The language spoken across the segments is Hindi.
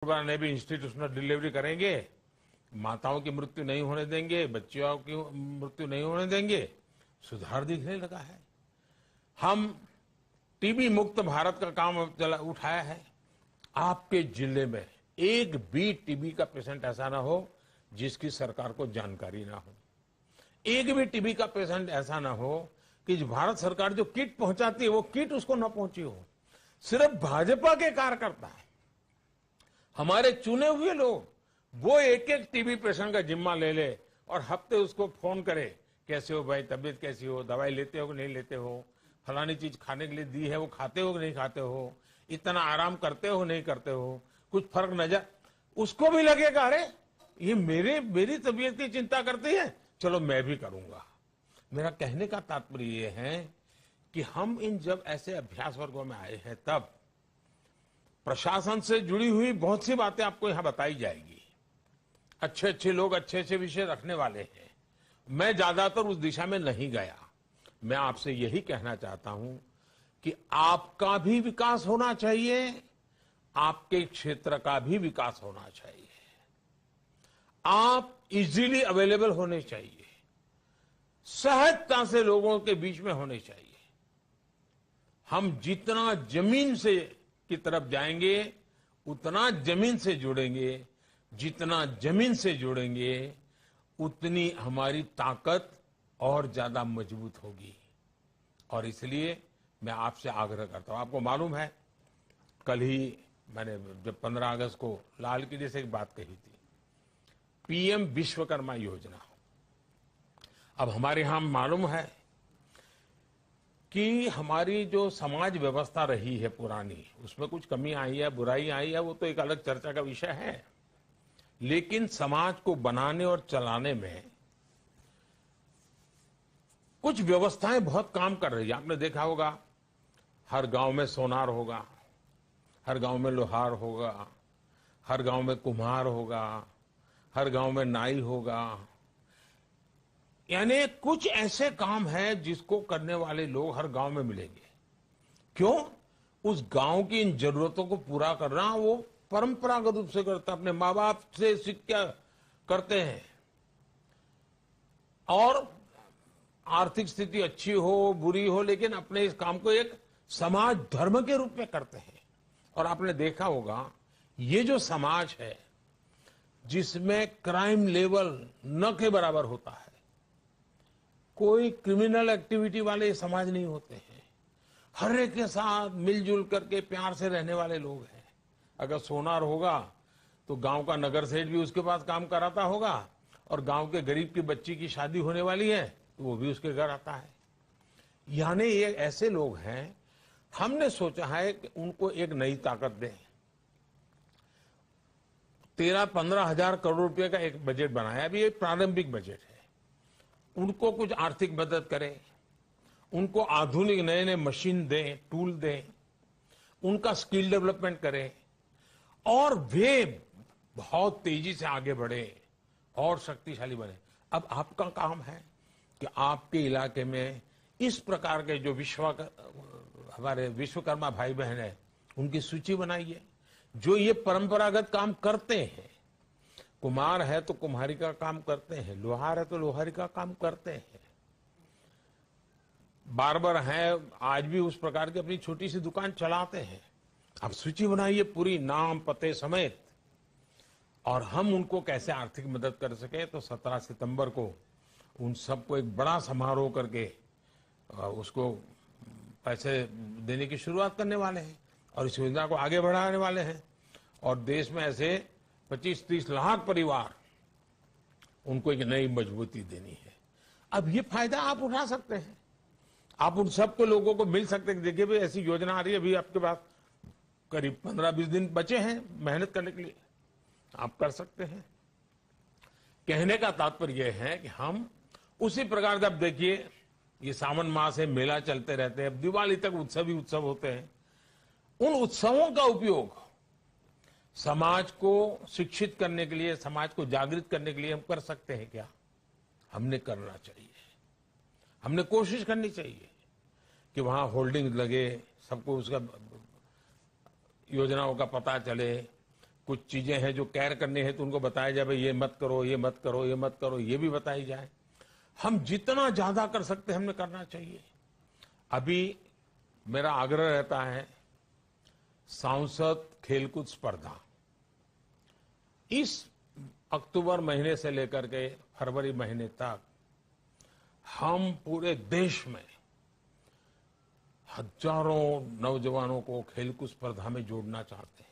ने भी इंस्टीट्यूशनल डिलीवरी करेंगे, माताओं की मृत्यु नहीं होने देंगे, बच्चियों की मृत्यु नहीं होने देंगे, सुधार दिखने लगा है। हम टीबी मुक्त भारत का काम उठाया है। आपके जिले में एक भी टीबी का पेशेंट ऐसा ना हो जिसकी सरकार को जानकारी ना हो। एक भी टीबी का पेशेंट ऐसा ना हो कि भारत सरकार जो किट पहुंचाती है वो किट उसको ना पहुंची हो। सिर्फ भाजपा के कार्यकर्ता है, हमारे चुने हुए लोग, वो एक एक टीबी पेशेंट का जिम्मा ले ले और हफ्ते उसको फोन करे, कैसे हो भाई, तबीयत कैसी हो, दवाई लेते हो कि नहीं लेते हो, फलानी चीज खाने के लिए दी है वो खाते हो कि नहीं खाते हो, इतना आराम करते हो नहीं करते हो, कुछ फर्क नजर, उसको भी लगेगा अरे ये मेरी तबीयत की चिंता करती है, चलो मैं भी करूंगा। मेरा कहने का तात्पर्य ये है कि हम इन जब ऐसे अभ्यास वर्गों में आए हैं तब प्रशासन से जुड़ी हुई बहुत सी बातें आपको यहां बताई जाएगी। अच्छे अच्छे लोग अच्छे अच्छे विषय रखने वाले हैं। मैं ज्यादातर उस दिशा में नहीं गया। मैं आपसे यही कहना चाहता हूं कि आपका भी विकास होना चाहिए, आपके क्षेत्र का भी विकास होना चाहिए। आप इजीली अवेलेबल होने चाहिए, सहजता से लोगों के बीच में होने चाहिए। हम जितना जमीन से की तरफ जाएंगे उतना जमीन से जुड़ेंगे, जितना जमीन से जुड़ेंगे उतनी हमारी ताकत और ज्यादा मजबूत होगी। और इसलिए मैं आपसे आग्रह करता हूं। आपको मालूम है कल ही मैंने जब 15 अगस्त को लाल किले से एक बात कही थी, पीएम विश्वकर्मा योजना। अब हमारे यहां मालूम है कि हमारी जो समाज व्यवस्था रही है पुरानी, उसमें कुछ कमी आई है, बुराई आई है, वो तो एक अलग चर्चा का विषय है। लेकिन समाज को बनाने और चलाने में कुछ व्यवस्थाएं बहुत काम कर रही है। आपने देखा होगा हर गांव में सोनार होगा, हर गांव में लोहार होगा, हर गांव में कुम्हार होगा, हर गांव में नाई होगा। यानी कुछ ऐसे काम हैं जिसको करने वाले लोग हर गांव में मिलेंगे। क्यों? उस गांव की इन जरूरतों को पूरा करना वो परंपरागत रूप से करता, अपने माँ बाप से सीख करते हैं। और आर्थिक स्थिति अच्छी हो बुरी हो, लेकिन अपने इस काम को एक समाज धर्म के रूप में करते हैं। और आपने देखा होगा ये जो समाज है जिसमें क्राइम लेवल न के बराबर होता है, कोई क्रिमिनल एक्टिविटी वाले समाज नहीं होते हैं, हर एक के साथ मिलजुल करके प्यार से रहने वाले लोग हैं। अगर सोनार होगा तो गांव का नगर सेठ भी उसके पास काम कराता होगा, और गांव के गरीब की बच्ची की शादी होने वाली है तो वो भी उसके घर आता है। यानी ये ऐसे लोग हैं, हमने सोचा है कि उनको एक नई ताकत दें। 13-15 हजार करोड़ रुपए का एक बजट बनाया, अभी ये प्रारंभिक बजट है। उनको कुछ आर्थिक मदद करें, उनको आधुनिक नए नए मशीन दें, टूल दें, उनका स्किल डेवलपमेंट करें और वे बहुत तेजी से आगे बढ़े और शक्तिशाली बने। अब आपका काम है कि आपके इलाके में इस प्रकार के जो हमारे विश्वकर्मा भाई बहन है उनकी सूची बनाइए, जो ये परंपरागत काम करते हैं। कुम्हार है तो कुम्हारी का काम करते हैं, लोहार है तो लोहारी का काम करते हैं, बार्बर है आज भी उस प्रकार की अपनी छोटी सी दुकान चलाते हैं। आप सूची बनाइए पूरी, नाम पते समेत, और हम उनको कैसे आर्थिक मदद कर सके। तो 17 सितंबर को उन सबको एक बड़ा समारोह करके उसको पैसे देने की शुरुआत करने वाले हैं और इस योजना को आगे बढ़ाने वाले हैं। और देश में ऐसे 25-30 लाख परिवार, उनको एक नई मजबूती देनी है। अब ये फायदा आप उठा सकते हैं, आप उन सबको लोगों को मिल सकते हैं। देखिए भाई ऐसी योजना आ रही है, अभी आपके पास करीब 15-20 दिन बचे हैं मेहनत करने के लिए, आप कर सकते हैं। कहने का तात्पर्य यह है कि हम उसी प्रकार से, अब देखिए ये सावन मास है, मेला चलते रहते हैं, अब दिवाली तक उत्सव ही उत्सव होते हैं। उन उत्सवों का उपयोग समाज को शिक्षित करने के लिए, समाज को जागृत करने के लिए हम कर सकते हैं क्या? हमने करना चाहिए, हमने कोशिश करनी चाहिए कि वहां होल्डिंग लगे, सबको उसका योजनाओं का पता चले, कुछ चीजें हैं जो केयर करनी है तो उनको बताया जाए भाई ये मत करो, ये मत करो, ये मत करो, ये भी बताई जाए। हम जितना ज्यादा कर सकते हैं हमने करना चाहिए। अभी मेरा आग्रह रहता है, सांसद खेलकूद स्पर्धा इस अक्टूबर महीने से लेकर के फरवरी महीने तक हम पूरे देश में हजारों नौजवानों को खेलकूद स्पर्धा में जोड़ना चाहते हैं,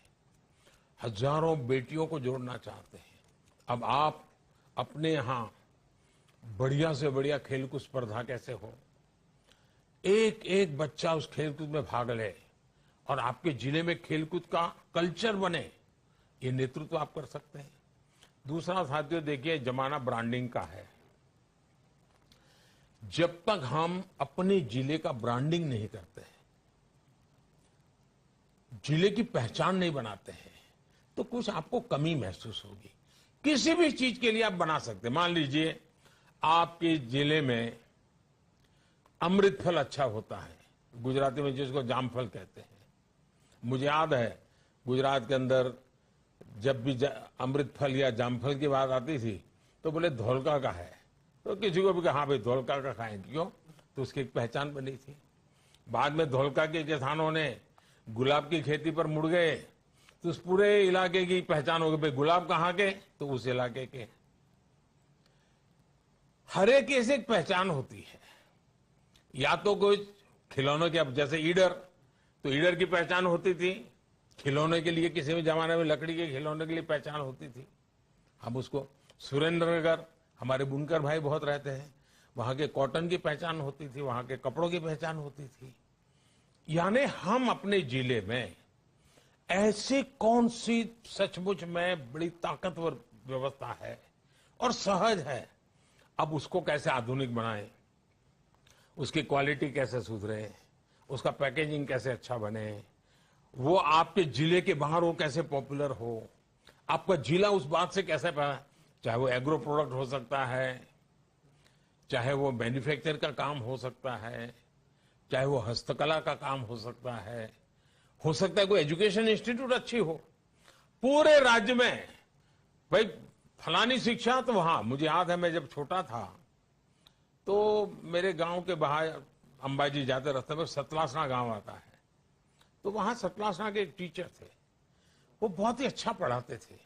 हजारों बेटियों को जोड़ना चाहते हैं। अब आप अपने यहां बढ़िया से बढ़िया खेलकूद स्पर्धा कैसे हो, एक एक बच्चा उस खेलकूद में भाग ले और आपके जिले में खेलकूद का कल्चर बने, ये नेतृत्व आप कर सकते हैं। दूसरा साथियों, देखिए जमाना ब्रांडिंग का है। जब तक हम अपने जिले का ब्रांडिंग नहीं करते हैं, जिले की पहचान नहीं बनाते हैं, तो कुछ आपको कमी महसूस होगी। किसी भी चीज के लिए आप बना सकते हैं। मान लीजिए आपके जिले में अमृत फल अच्छा होता है, गुजराती में जिसको जामफल कहते हैं। मुझे याद है गुजरात के अंदर जब भी अमृत फल या जामफल की बात आती थी तो बोले धोलका का है, तो किसी को भी कहा हाँ भाई धोलका का खाएं, क्यों, तो उसकी एक पहचान बनी थी। बाद में धोलका के किसानों ने गुलाब की खेती पर मुड़ गए तो उस पूरे इलाके की पहचान हो गई, भाई गुलाब कहाँ के, तो उस इलाके के। हर एक की एक पहचान होती है। या तो कुछ खिलौनों के, अब जैसे ईडर, तो ईडर की पहचान होती थी, खिलौने के लिए किसी भी जमाने में लकड़ी के खिलौने के लिए पहचान होती थी। हम उसको सुरेंद्रनगर, हमारे बुनकर भाई बहुत रहते हैं, वहां के कॉटन की पहचान होती थी, वहां के कपड़ों की पहचान होती थी। यानी हम अपने जिले में ऐसी कौन सी सचमुच में बड़ी ताकतवर व्यवस्था है और सहज है, अब उसको कैसे आधुनिक बनाएं, उसकी क्वालिटी कैसे सुधरे, उसका पैकेजिंग कैसे अच्छा बने, वो आपके जिले के बाहर वो कैसे पॉपुलर हो, आपका जिला उस बात से कैसे, चाहे वो एग्रो प्रोडक्ट हो सकता है, चाहे वो मैन्युफैक्चर का काम हो सकता है, चाहे वो हस्तकला का काम हो सकता है कोई एजुकेशन इंस्टीट्यूट अच्छी हो, पूरे राज्य में। भाई फलानी शिक्षा तो वहां, मुझे याद है मैं जब छोटा था तो मेरे गांव के बाहर अंबाजी जाते रास्ते में सतलासना गांव आता है, तो वहां सतलासना के एक टीचर थे, वो बहुत ही अच्छा पढ़ाते थे।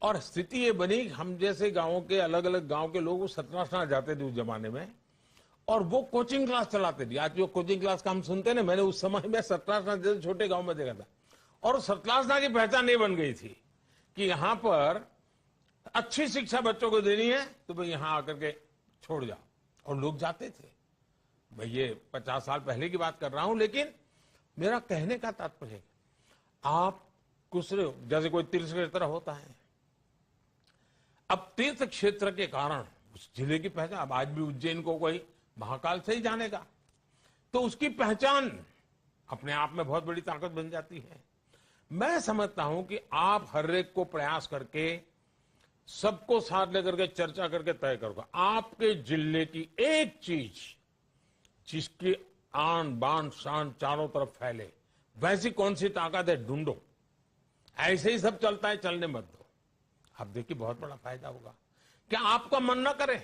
और स्थिति ये बनी, हम जैसे गांवों के अलग अलग गांव के लोग सतलासना जाते थे उस जमाने में, और वो कोचिंग क्लास चलाते थे। आज जो कोचिंग क्लास का हम सुनते हैं ना, मैंने उस समय में सतलासना जैसे छोटे गांव में देखा था। और सतलासना की पहचान ये बन गई थी कि यहाँ पर अच्छी शिक्षा बच्चों को देनी है तो भाई यहाँ आकर के छोड़ जाओ, और लोग जाते थे। भाई ये 50 साल पहले की बात कर रहा हूं, लेकिन मेरा कहने का तात्पर्य, आप कुछ जैसे कोई तीर्थ क्षेत्र होता है, अब तीर्थ क्षेत्र के कारण उस जिले की पहचान, अब आज भी उज्जैन को कोई महाकाल से ही जानेगा, तो उसकी पहचान अपने आप में बहुत बड़ी ताकत बन जाती है। मैं समझता हूं कि आप हर एक को प्रयास करके, सबको साथ लेकर के चर्चा करके तय करोगे, आपके जिले की एक चीज जिसकी आन बान शान चारों तरफ फैले, वैसी कौन सी ताकत है ढूंढो। ऐसे ही सब चलता है, चलने मत दो। आप देखिए बहुत बड़ा फायदा होगा। क्या आपका मन न करे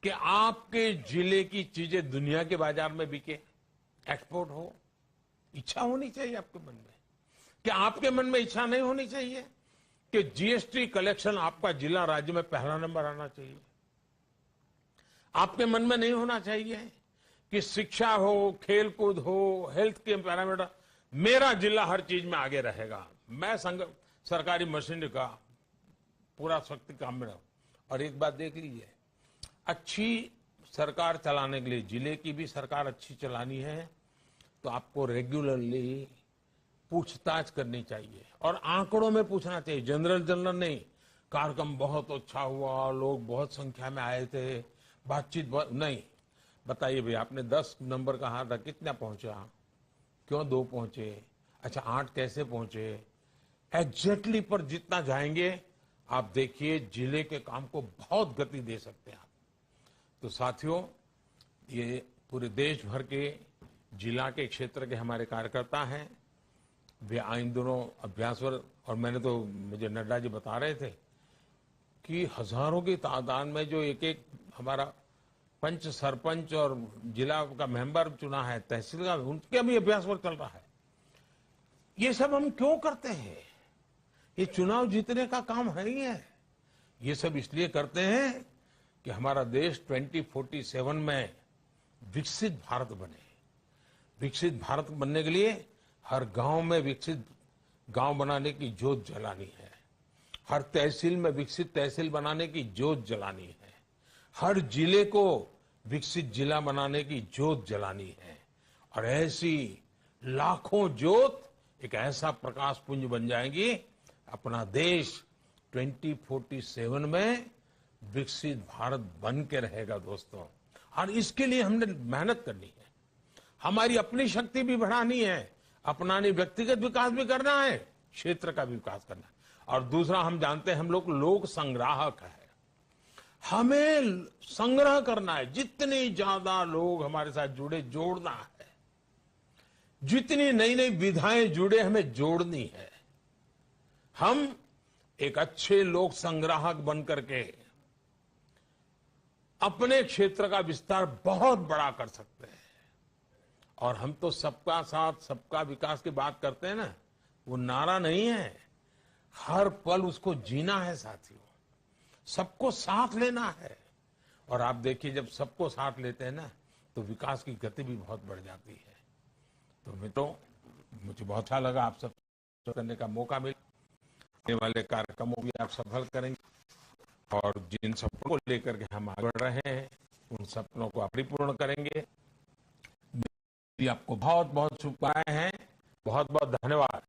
कि आपके जिले की चीजें दुनिया के बाजार में बिके, एक्सपोर्ट हो? इच्छा होनी चाहिए आपके मन में। क्या आपके मन में इच्छा नहीं होनी चाहिए कि जीएसटी कलेक्शन आपका जिला राज्य में पहला नंबर आना चाहिए? आपके मन में नहीं होना चाहिए कि शिक्षा हो, खेलकूद हो, हेल्थ के पैरामीटर, मेरा जिला हर चीज में आगे रहेगा, मैं सरकारी मशीनरी का पूरा शक्ति काम में रहूं? और एक बात देख लीजिए, अच्छी सरकार चलाने के लिए, जिले की भी सरकार अच्छी चलानी है तो आपको रेगुलरली पूछताछ करनी चाहिए, और आंकड़ों में पूछना चाहिए, जनरल नहीं। कार्यक्रम बहुत अच्छा हुआ, लोग बहुत संख्या में आए थे, बातचीत नहीं। बताइए भाई, आपने 10 नंबर कहा था, कितना पहुंचा, क्यों 2 पहुंचे, अच्छा 8 कैसे पहुंचे, एग्जैक्टली पर जितना जाएंगे आप देखिए जिले के काम को बहुत गति दे सकते हैं आप। तो साथियों, ये पूरे देश भर के जिला के क्षेत्र के हमारे कार्यकर्ता हैं, वे इन दोनों अभ्यासवर और मैंने तो, मुझे नड्डा जी बता रहे थे कि हजारों की तादाद में जो एक एक हमारा पंच, सरपंच और जिला का मेंबर चुना है, तहसील का, उनके भी अभ्यास वर्ग चल रहा है। ये सब हम क्यों करते हैं? ये चुनाव जीतने का काम है ही है। ये सब इसलिए करते हैं कि हमारा देश 2047 में विकसित भारत बने। विकसित भारत बनने के लिए हर गांव में विकसित गांव बनाने की जोत जलानी है, हर तहसील में विकसित तहसील बनाने की जोत जलानी है, हर जिले को विकसित जिला बनाने की जोत जलानी है। और ऐसी लाखों जोत एक ऐसा प्रकाश पुंज बन जाएंगी, अपना देश 2047 में विकसित भारत बन के रहेगा दोस्तों। और इसके लिए हमने मेहनत करनी है, हमारी अपनी शक्ति भी बढ़ानी है, अपना व्यक्तिगत विकास भी करना है, क्षेत्र का भी विकास करना है। और दूसरा, हम जानते हैं हम लोग संग्राहक है, हमें संग्रह करना है। जितने ज्यादा लोग हमारे साथ जुड़े, जोड़ना है। जितनी नई नई विधाएं जुड़े, हमें जोड़नी है। हम एक अच्छे लोक संग्राहक बन करके अपने क्षेत्र का विस्तार बहुत बड़ा कर सकते हैं। और हम तो सबका साथ सबका विकास की बात करते हैं ना, वो नारा नहीं है, हर पल उसको जीना है साथियों, सबको साथ लेना है। और आप देखिए, जब सबको साथ लेते हैं ना, तो विकास की गति भी बहुत बढ़ जाती है। तो मुझे बहुत अच्छा लगा आप सब करने का मौका मिला। आने वाले कार्यक्रमों भी आप सफल करेंगे और जिन सपनों को लेकर के हम आगे बढ़ रहे हैं, उन सपनों को परिपूर्ण करेंगे। आपको बहुत बहुत शुभकामनाएं हैं। बहुत बहुत धन्यवाद।